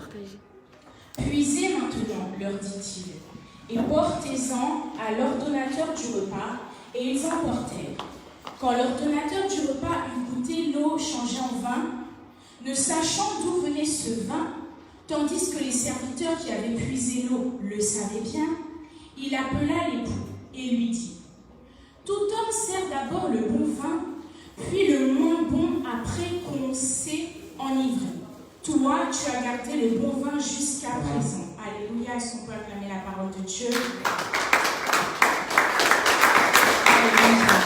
partager. Puisez maintenant, leur dit-il, et portez-en à l'ordonnateur du repas, et ils en portèrent. Quand l'ordonnateur du repas eut goûté l'eau changée en vin, ne sachant d'où venait ce vin, tandis que les serviteurs qui avaient puisé l'eau le savaient bien, il appela l'époux et lui dit, « Tout homme sert d'abord le bon vin, puis le moins bon après qu'on s'est enivré. Toi, tu as gardé le bon vin jusqu'à présent. » Alléluia, est-ce qu'on peut acclamer la parole de Dieu? Alléluia.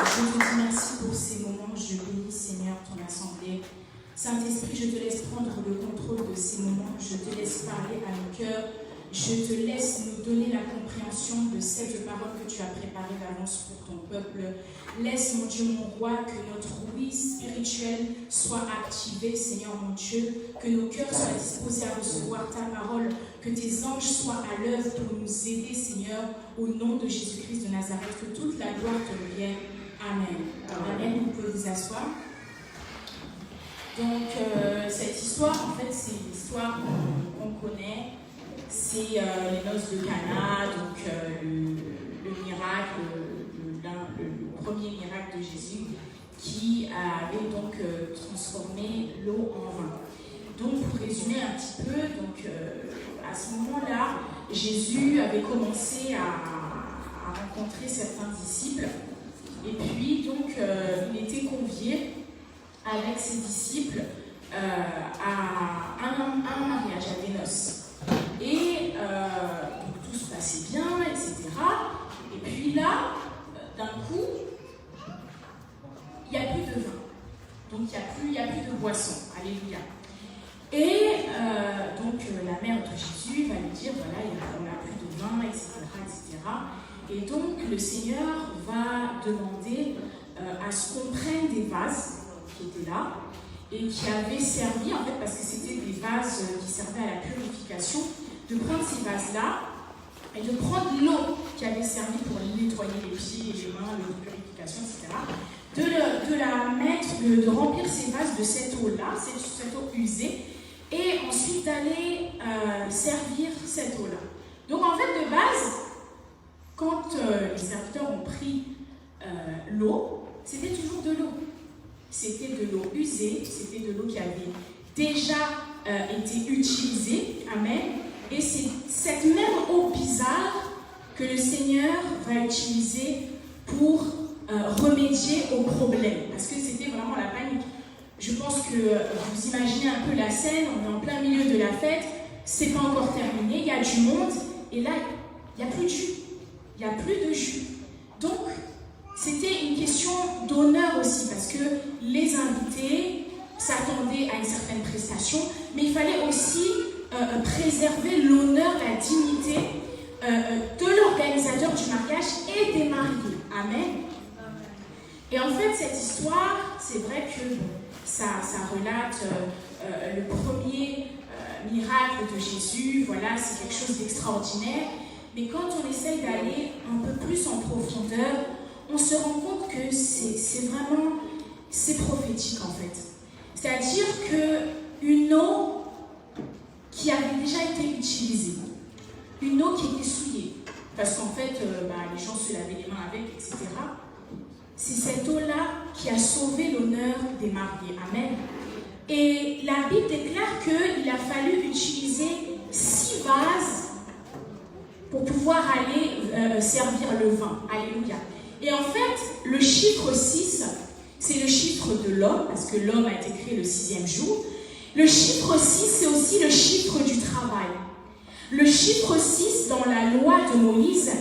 Je te dis merci pour ces moments. Je bénis, Seigneur, ton assemblée. Saint-Esprit, je te laisse prendre le contrôle de ces moments. Je te laisse parler à nos cœurs. Je te laisse nous donner la compréhension de cette parole que tu as préparée d'avance pour ton peuple. Laisse, mon Dieu, mon roi, que notre oui spirituel soit activé, Seigneur mon Dieu, que nos cœurs soient disposés à recevoir ta parole, que tes anges soient à l'œuvre pour nous aider, Seigneur, au nom de Jésus-Christ de Nazareth, que toute la gloire te revienne. Amen. Amen. Vous pouvez vous asseoir. Donc, cette histoire, en fait, c'est l'histoire qu'on connaît. C'est les noces de Cana, donc le miracle, le premier miracle de Jésus qui avait donc transformé l'eau en vin. Donc, pour résumer un petit peu, donc, à ce moment-là, Jésus avait commencé à rencontrer certains disciples et puis donc il était convié avec ses disciples à un mariage, à des noces. Et donc, tout se passait bien, etc. Et puis là, d'un coup, il n'y a plus de vin. Donc il n'y a plus de boisson. Alléluia. Et donc la mère de Jésus va lui dire, voilà, on n'a plus de vin, etc., etc. Et donc le Seigneur va demander à ce qu'on prenne des vases qui étaient là et qui avaient servi, en fait, parce que c'était des vases qui servaient à la purification, de prendre ces vases-là et de prendre l'eau qui avait servi pour nettoyer les pieds et les mains, l'eau de purification, etc., de remplir ces vases de cette eau-là, cette eau usée, et ensuite d'aller servir cette eau-là. Donc en fait, de base, quand les serviteurs ont pris l'eau, c'était toujours de l'eau. C'était de l'eau usée, c'était de l'eau qui avait déjà été utilisée. Amen. Et c'est cette même eau bizarre que le Seigneur va utiliser pour remédier au problème. Parce que c'était vraiment la panique. Je pense que vous imaginez un peu la scène, on est en plein milieu de la fête, c'est pas encore terminé, il y a du monde, et là, il n'y a plus de jus. Il n'y a plus de jus. Donc, c'était une question d'honneur aussi, parce que les invités s'attendaient à une certaine prestation, mais il fallait aussi préserver l'honneur, la dignité de l'organisateur du mariage et des mariés. Amen. Et en fait, cette histoire, c'est vrai que ça relate le premier miracle de Jésus. Voilà, c'est quelque chose d'extraordinaire. Mais quand on essaye d'aller un peu plus en profondeur, on se rend compte que c'est prophétique en fait. C'est-à-dire qu'une eau qui avait déjà été utilisée, une eau qui était souillée, parce qu'en fait, les gens se lavaient les mains avec, etc. C'est cette eau-là qui a sauvé l'honneur des mariés. Amen. Et la Bible déclare qu'il a fallu utiliser 6 vases pour pouvoir aller servir le vin. Alléluia. Et en fait, le chiffre 6, c'est le chiffre de l'homme, parce que l'homme a été créé le 6e jour. Le chiffre 6, c'est aussi le chiffre du travail. Le chiffre 6, dans la loi de Moïse,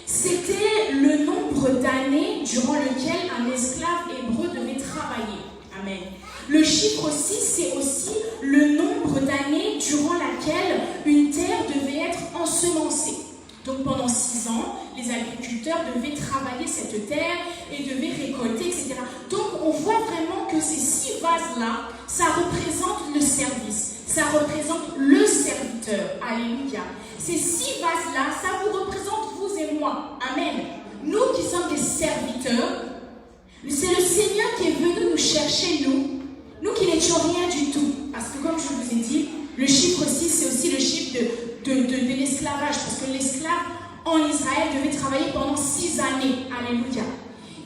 c'était le nombre d'années durant lequel un esclave hébreu devait travailler. Amen. Le chiffre 6, c'est aussi le nombre d'années durant laquelle une terre devait être ensemencée. Donc pendant 6 ans, les agriculteurs devaient travailler cette terre et devaient récolter, etc. Donc on voit vraiment que ces 6 vases-là, ça représente le service, ça représente le serviteur. Alléluia. Ces 6 vases-là, ça vous représente vous et moi. Amen. Nous qui sommes des serviteurs, c'est le Seigneur qui est venu nous chercher, nous qui n'étions rien du tout. l'esclavage, parce que l'esclave en Israël devait travailler pendant 6 années. Alléluia.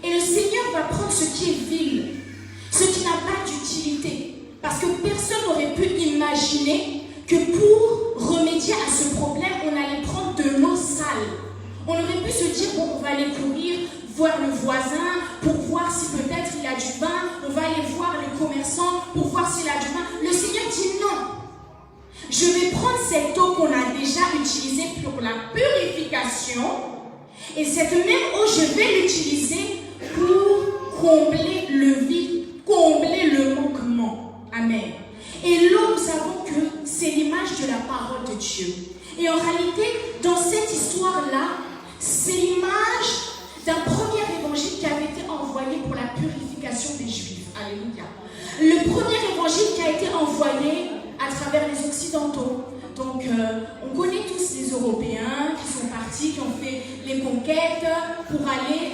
Et le Seigneur va prendre ce qui est vil, ce qui n'a pas d'utilité. Parce que personne n'aurait pu imaginer que pour remédier à ce problème, on allait prendre de l'eau sale. On aurait pu se dire, bon, on va aller courir, voir le voisin pour voir si peut-être il a du vin. On va aller voir le commerçant pour voir s'il a du vin. Le Seigneur dit non. Je vais prendre cette eau qu'on a déjà utilisée pour la purification et cette même eau, je vais l'utiliser pour combler le vide, combler le manquement. Amen. Et l'eau, nous savons que c'est l'image de la parole de Dieu. Et en réalité, dans cette histoire-là, c'est l'image d'un premier évangile qui avait été envoyé pour la purification des Juifs. Alléluia. Le premier évangile qui a été envoyé à travers les Occidentaux. Donc, on connaît tous les Européens qui sont partis, qui ont fait les conquêtes pour aller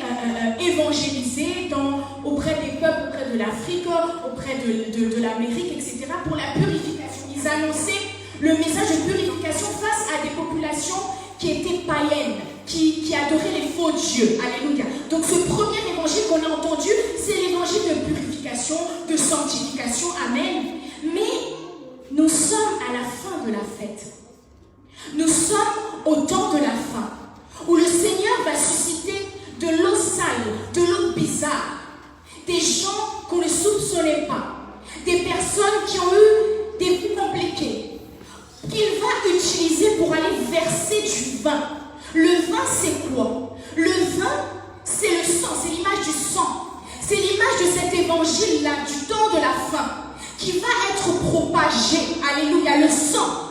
évangéliser auprès des peuples, auprès de l'Afrique, auprès de l'Amérique, etc. pour la purification. Ils annonçaient le message de purification face à des populations qui étaient païennes, qui adoraient les faux dieux. Alléluia. Donc, ce premier évangile qu'on a entendu, c'est l'évangile de purification, de sanctification. Amen. Mais nous sommes à la fin de la fête. Nous sommes au temps de la fin, où le Seigneur va susciter de l'eau sale, de l'eau bizarre, des gens qu'on ne soupçonnait pas, des personnes qui ont eu des vies compliquées, qu'il va utiliser pour aller verser du vin. Le vin, c'est quoi? Le vin, c'est le sang, c'est l'image du sang. C'est l'image de cet évangile-là, du temps de la fin, qui va être propagé, alléluia, le sang,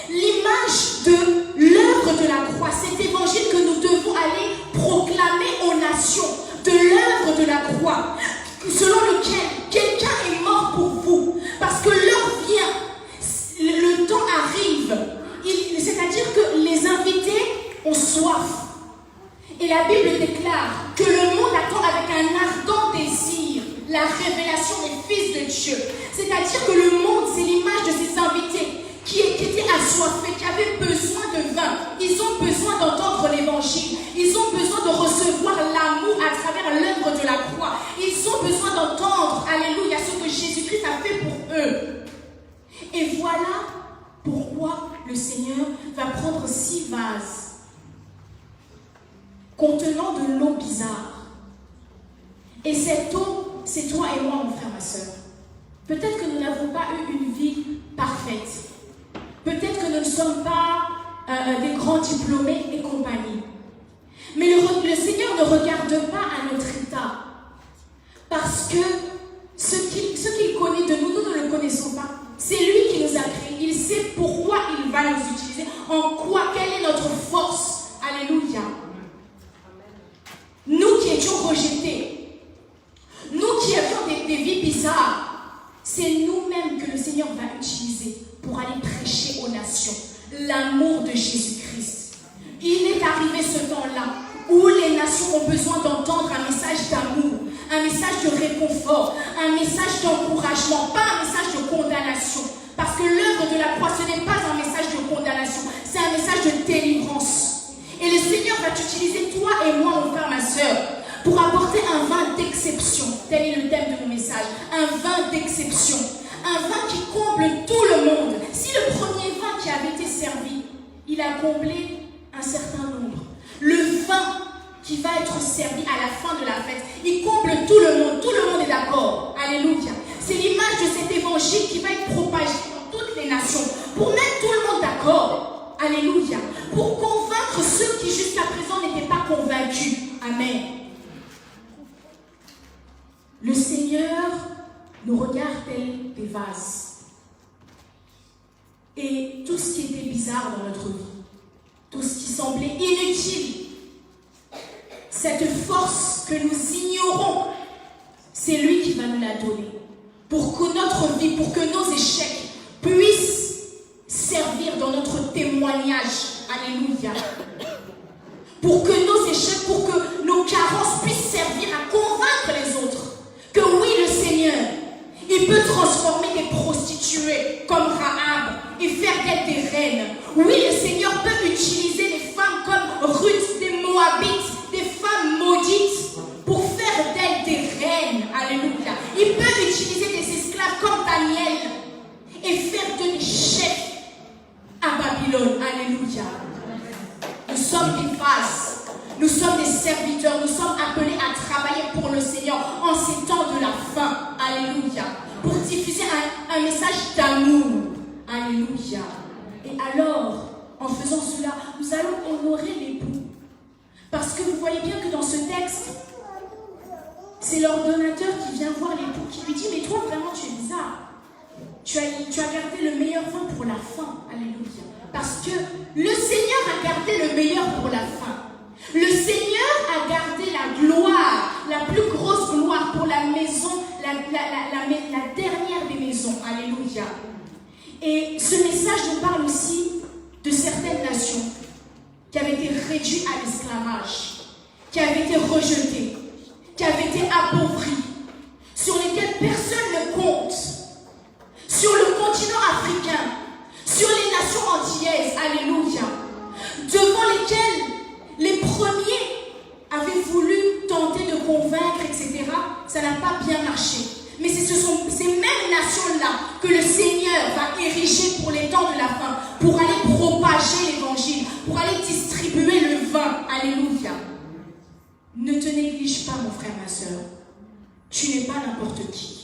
l'image de l'œuvre de la croix, cet évangile que nous devons aller proclamer aux nations, de l'œuvre de la croix, selon lequel quelqu'un est mort pour vous, parce que l'heure vient, le temps arrive, c'est-à-dire que les invités ont soif. Et la Bible déclare que le monde attend avec un ardent désir la révélation des fils de Dieu. C'est-à-dire que le monde, c'est l'image de ces invités qui étaient assoiffés, qui avaient besoin de vin. Ils ont besoin d'entendre l'évangile. Ils ont besoin de recevoir l'amour à travers l'œuvre de la croix. Ils ont besoin d'entendre, alléluia, ce que Jésus-Christ a fait pour eux. Et voilà pourquoi le Seigneur va prendre 6 vases contenant de l'eau bizarre. Et cette eau, c'est toi et moi, mon frère, ma soeur. Peut-être que nous n'avons pas eu une vie parfaite. Peut-être que nous ne sommes pas des grands diplômés et compagnie. Mais le Seigneur ne regarde pas à notre état. Parce que ce qu'il connaît de nous, nous ne le connaissons pas. C'est lui qui nous a créés. Il sait pourquoi il va nous utiliser. En quoi, quelle est notre force. Alléluia. Nous qui étions rejetés, nous qui avions des vies bizarres, c'est nous-mêmes que le Seigneur va utiliser pour aller prêcher aux nations l'amour de Jésus-Christ. Il est arrivé ce temps-là où les nations ont besoin d'entendre un message d'amour, un message de réconfort, un message d'encouragement, pas un message de condamnation. Parce que l'œuvre de la croix, ce n'est pas un message de condamnation, c'est un message de délivrance. Et le Seigneur va t'utiliser, toi et moi, mon frère, ma soeur, pour apporter un vin d'exception. Tel est le thème de mon message. Un vin d'exception. Un vin qui comble tout le monde. Si le premier vin qui avait été servi, il a comblé un certain nombre. Le vin qui va être servi à la fin de la fête, il comble tout le monde. Tout le monde est d'accord. Alléluia. C'est l'image de cet évangile qui va être propagé dans toutes les nations. Pour mettre tout le monde d'accord. Alléluia. Pour convaincre ceux qui jusqu'à présent n'étaient pas convaincus. Amen. Le Seigneur nous regarde tel des vases. Et tout ce qui était bizarre dans notre vie, tout ce qui semblait inutile, cette force que nous ignorons, c'est lui qui va nous la donner. Pour que notre vie, pour que nos échecs puissent servir dans notre témoignage. Alléluia. Pour que nos échecs, pour que nos carences puissent servir à convaincre les autres que oui, le Seigneur, il peut transformer des prostituées comme Rahab et faire d'elles des reines. Oui, le Seigneur peut utiliser des femmes comme Ruth, des Moabites, des femmes maudites, pour faire d'elles des reines. Alléluia. Il peut utiliser des esclaves comme Daniel et faire d'eux des chefs à Babylone. Alléluia. Nous sommes des vases, nous sommes des serviteurs, nous sommes appelés à travailler pour le Seigneur en ces temps de la fin. Alléluia. Pour diffuser un message d'amour. Alléluia. Et alors, en faisant cela, nous allons honorer l'époux. Parce que vous voyez bien que dans ce texte, c'est l'ordonnateur qui vient voir l'époux, qui lui dit, mais toi vraiment tu es bizarre. Tu as gardé le meilleur vin pour la fin. Alléluia. Parce que le Seigneur a gardé le meilleur pour la fin. Le Seigneur a gardé la gloire, la plus grosse gloire pour la maison, la dernière des maisons. Alléluia. Et ce message nous parle aussi de certaines nations qui avaient été réduites à l'esclavage, qui avaient été rejetées, qui avaient été appauvries, sur lesquelles personne ne compte. Sur le continent africain, sur les nations antillaises, alléluia, devant lesquelles les premiers avaient voulu tenter de convaincre, etc. Ça n'a pas bien marché. Mais ce sont ces mêmes nations-là que le Seigneur va ériger pour les temps de la fin, pour aller propager l'évangile, pour aller distribuer le vin, alléluia. Ne te néglige pas, mon frère, ma soeur. Tu n'es pas n'importe qui.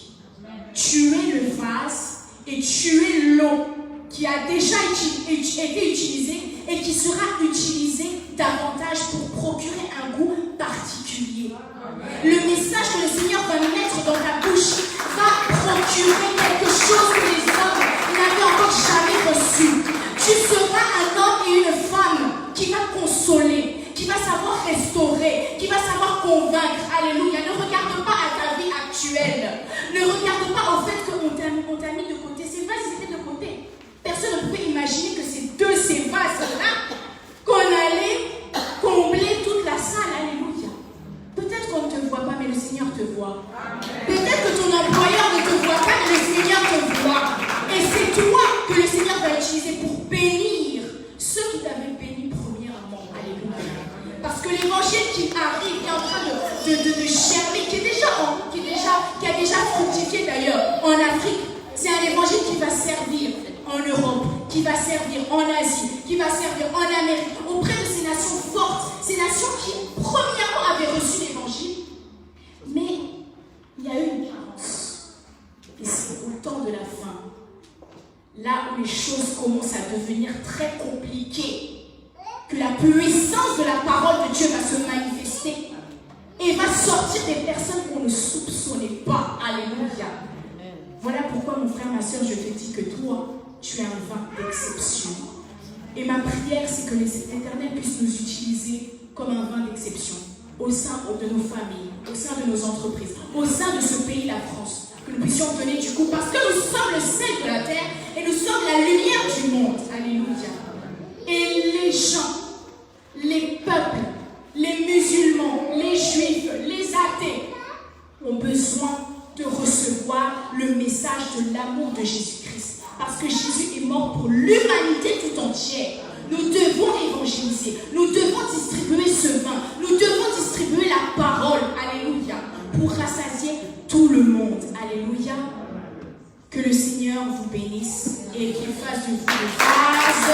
Tu es le vase et tu es l'eau qui a déjà été utilisée et qui sera utilisée davantage pour procurer un goût particulier. Le message que le Seigneur va mettre dans ta bouche va procurer quelque chose que les hommes n'avaient encore jamais reçu. Tu seras un homme et une femme qui va consoler, qui va savoir restaurer, qui va savoir convaincre. Alléluia. Ne regarde pas à ta vie actuelle. Ne regarde pas au fait qu'on t'a mis de côté. Ces vases étaient de côté. Personne ne pouvait imaginer que c'est de ces vases-là qu'on allait combler toute la salle. Alléluia. Peut-être qu'on ne te voit pas, mais le Seigneur te voit. Peut-être que ton employeur ne te voit pas, mais le Seigneur te voit. Et c'est toi que le Seigneur va utiliser pour bénir ceux qui t'avaient béni premièrement. Alléluia. Parce que l'évangile qui arrive est en train de germer, qui a déjà fructifié d'ailleurs en Afrique. C'est un évangile qui va servir en Europe, qui va servir en Asie, qui va servir en Amérique, auprès de ces nations fortes, ces nations qui premièrement avaient reçu l'évangile. Mais il y a eu une carence. Et c'est au temps de la fin, là où les choses commencent à devenir très compliquées, que la puissance de la parole de Dieu va se manifester et va sortir des personnes qu'on ne soupçonnait pas. Alléluia. Voilà pourquoi, mon frère, ma soeur, je te dis que toi, tu es un vin d'exception. Et ma prière, c'est que l'Éternel puisse nous utiliser comme un vin d'exception au sein de nos familles, au sein de nos entreprises, au sein de ce pays, la France. Que nous puissions donner du coup, parce que nous sommes le sel de la terre et nous sommes la lumière du monde. Alléluia. Et les gens, les peuples, les musulmans, les juifs, les athées ont besoin de recevoir le message de l'amour de Jésus-Christ. Parce que Jésus est mort pour l'humanité tout entière. Nous devons évangéliser, nous devons distribuer ce vin, nous devons distribuer la parole, alléluia, pour rassasier tout le monde, alléluia. Que le Seigneur vous bénisse et qu'il fasse de vous des vases